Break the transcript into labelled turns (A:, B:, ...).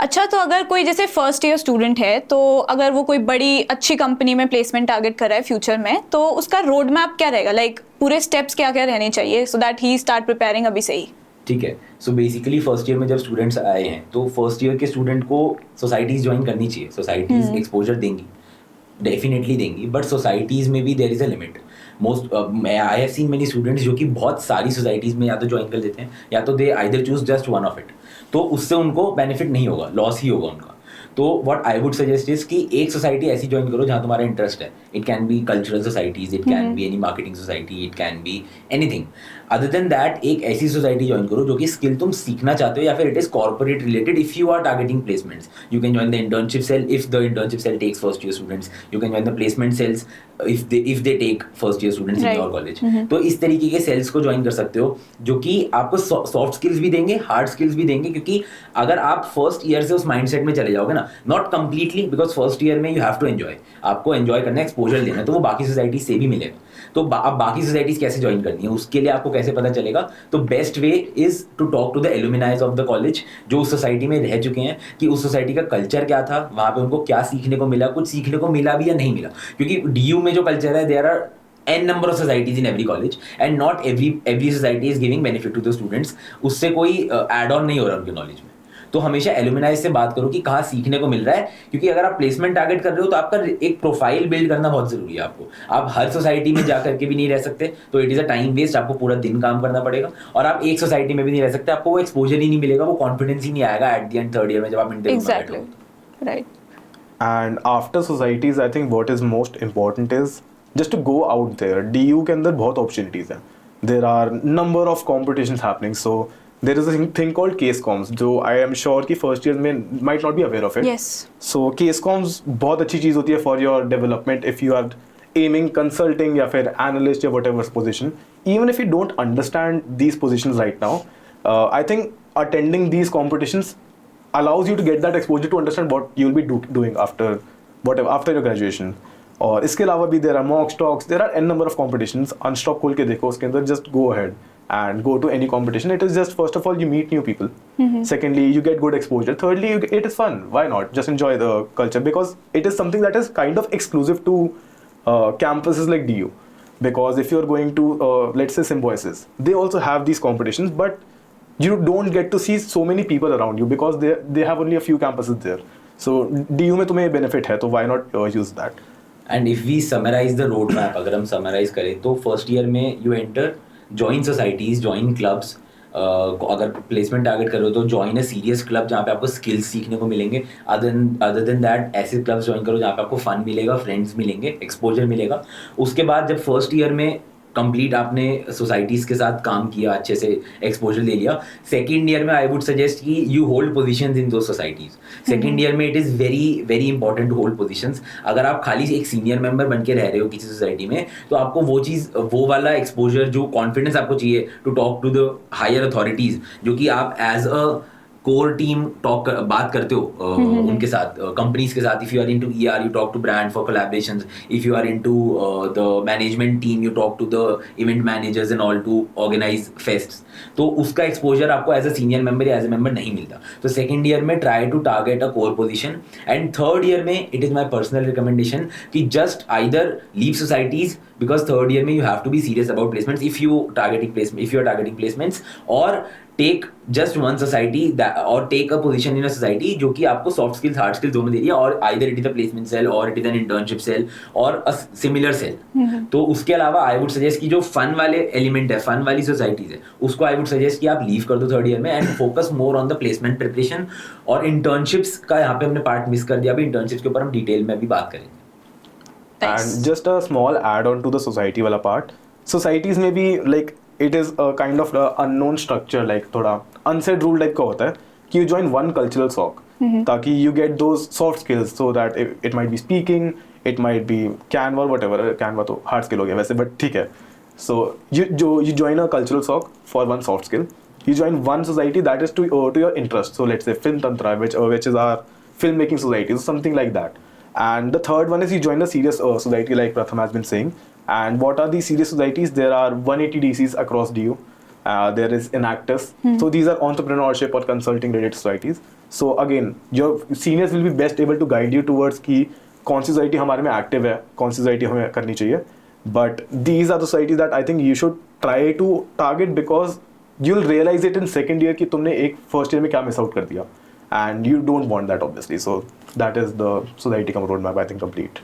A: अच्छा, तो अगर कोई जैसे फर्स्ट ईयर स्टूडेंट है, तो अगर वो कोई बड़ी अच्छी कंपनी में प्लेसमेंट टारगेट कर रहा है फ्यूचर में, तो उसका रोड मैप क्या रहेगा? लाइक पूरे स्टेप्स क्या क्या रहने चाहिए so that he start preparing अभी से ही?
B: ठीक है, सो बेसिकली फर्स्ट ईयर में जब स्टूडेंट्स आए हैं तो फर्स्ट ईयर के स्टूडेंट को सोसाइटीज़ ज्वाइन करनी चाहिए. सोसाइटीज़ एक्सपोजर देंगी, डेफिनेटली देंगी, बट सोसाइटीज़ में भी there is a limit. Most I have seen many students जो कि बहुत सारी सोसाइटीज़ में या तो ज्वाइन कर लेते हैं या तो they either choose just one of it. तो उससे उनको बेनिफिट नहीं होगा, लॉस ही होगा उनका. तो what I would suggest is कि एक सोसाइटी ऐसी ज्वाइन करो जहाँ तुम्हारा इंटरेस्ट है. It can be cultural societies, it can be any marketing society, it can be anything. Other than that एक ऐसी सोसाइटी ज्वाइन करो जो कि स्किल तुम सीखना चाहते हो या फिर it is corporate related. If you are targeting placements, you can join the internship cell. If the internship cell takes first year students, you can join the placement cells if they take first year students in your college. तो इस तरीके के sales को join कर सकते हो जो कि आपको सॉफ्ट स्किल्स भी देंगे, हार्ड स्किल्स भी देंगे. क्योंकि अगर आप फर्स्ट ईयर से उस माइंडसेट में चले जाओगे ना, not completely, because first year में यू हैव टू एंजॉय, आपको एंजॉय करना है, एक्सपोजर लेना है, तो वो बाकी सोसाइटी से भी मिलेगा. तो अब बाकी सोसाइटीज कैसे ज्वाइन करनी है उसके लिए आपको कैसे पता चलेगा? तो best way is to talk to the alumnis of the college जो उस सोसाइटी में रह चुके हैं, कि उस सोसाइटी का कल्चर क्या था, वहाँ पे उनको क्या सीखने को मिला, कुछ सीखने को मिला भी या नहीं मिला. क्योंकि DU में जो कल्चर है, there are n number of societies in every college and not every society is giving benefit to the students. उससे कोई एड ऑन नहीं हो रहा उनके नॉलेज में. तो हमेशा एलुमिनाइज से बात करो कि कहाँ सीखने को मिल रहा है. क्योंकि अगर आप प्लेसमेंट टारगेट कर रहे हो तो आपका एक प्रोफाइल बिल्ड करना बहुत जरूरी है. आपको आप हर सोसाइटी में जा करके भी नहीं रह सकते, तो it is a time waste. आपको पूरा दिन काम करना पड़ेगा. और आप एक सोसाइटी में भी नहीं रह सकते, आपको वो एक्सपोजर ही नहीं मिलेगा, वो कॉन्फिडेंस ही नहीं आएगा at the end third year में जब आप इंटरव्यू में बैठोगे.
A: Right.
C: And after societies, I think what is most important is just to go out there. DU के अंदर बहुत opportunities हैं. There are number of competitions happening. So there is a thing called CaseComs, जो I am sure कि first year में might not be aware of it.
A: Yes.
C: So CaseComs बहुत अच्छी चीज़ होती है for your development if you are aiming consulting या फिर analyst या whatever position. Even if you don't understand these positions right now, I think attending these competitions allows you to get that exposure to understand what you'll be doing after your graduation. और इसके अलावा भी there are mock stocks, there are n number of competitions. Unstock खोल के देखो, उसके अंदर just go ahead and go to any competition. It is just, first of all, you meet new people. Secondly, you get good exposure. Thirdly, it is fun. Why not? Just enjoy the culture, because it is something that is kind of exclusive to campuses like DU. Because if you're going to, let's say, Symbiosis, they also have these competitions, but you don't get to see so many people around you because they have only a few campuses there. So DU में तुम्हें benefit है, तो why not use that?
B: And if we summarize the road map, अगर हम summarize करें तो first year में you enter, join societies, join clubs. अगर प्लेसमेंट टारगेट कर रहे हो तो ज्वाइन अ सीरियस क्लब जहाँ पे आपको स्किल्स सीखने को मिलेंगे. अदर देन दैट ऐसे क्लब्स ज्वाइन करो जहाँ पे आपको फन मिलेगा, फ्रेंड्स मिलेंगे, एक्सपोजर मिलेगा. उसके बाद जब फर्स्ट ईयर में कंप्लीट आपने सोसाइटीज़ के साथ काम किया, अच्छे से एक्सपोजर ले लिया, सेकेंड ईयर में आई वुड सजेस्ट कि यू होल्ड पोजीशंस इन दो सोसाइटीज़. सेकेंड ईयर में it is very very important to hold positions. अगर आप खाली एक सीनियर मेंबर बन के रह रहे हो किसी सोसाइटी में, तो आपको वो चीज़, वो वाला एक्सपोजर, जो कॉन्फिडेंस आपको चाहिए to talk to the higher authorities, जो कि आप एज अ कोर टीम बात करते हो उनके साथ, कंपनीज के साथ. If you are into ER, you talk to brand for collaborations. If you are into the management team, you talk to the event managers and all to organise fests. तो उसका exposure आपको as a senior member या as a member नहीं मिलता. तो second year में try to target a core position. And third year में it is my personal recommendation कि just either leave societies, because third year में you have to be serious about placements if you are targeting placements, or take just one society or take a position in a society जो कि आपको soft skills, hard skills दोनों दे रही है, और either it is a placement cell or it is an internship cell or a similar cell. तो उसके अलावा I would suggest कि जो fun वाले element है, fun वाली societies है, उसको I would suggest कि आप leave कर दो third year में and focus more on the placement preparation. और internships का यहाँ पे हमने part miss कर दिया, अभी internships के ऊपर हम डिटेल में अभी बात करेंगे.
C: And just a small add-on to the society वाला part. Societies में भी like it is a kind of a unknown structure, like थोड़ा unsaid rule type का होता है कि you join one cultural SOC ताकि you get those soft skills, so that it might be speaking, it might be Canva, whatever. Canva तो hard skill हो गया वैसे, but ठीक है. So you join a cultural SOC for one soft skill. You join one society that is to your interest. So let's say Film Tantra, which is our filmmaking society, so something like that. And the third one is you join a serious society like Pratham has been saying. And what are these serious societies? There are 180 DCs across DU. There is Enactus. So these are entrepreneurship or consulting related societies. So again your seniors will be best able to guide you towards कि कौन सी society हमारे में active है, कौन सी society हमें करनी चाहिए. But these are the societies that I think you should try to target, because you will realize it in second year कि तुमने एक फर्स्ट ईयर में क्या मिस आउट कर दिया, and you don't want that obviously. So that is the society cum road map I think complete.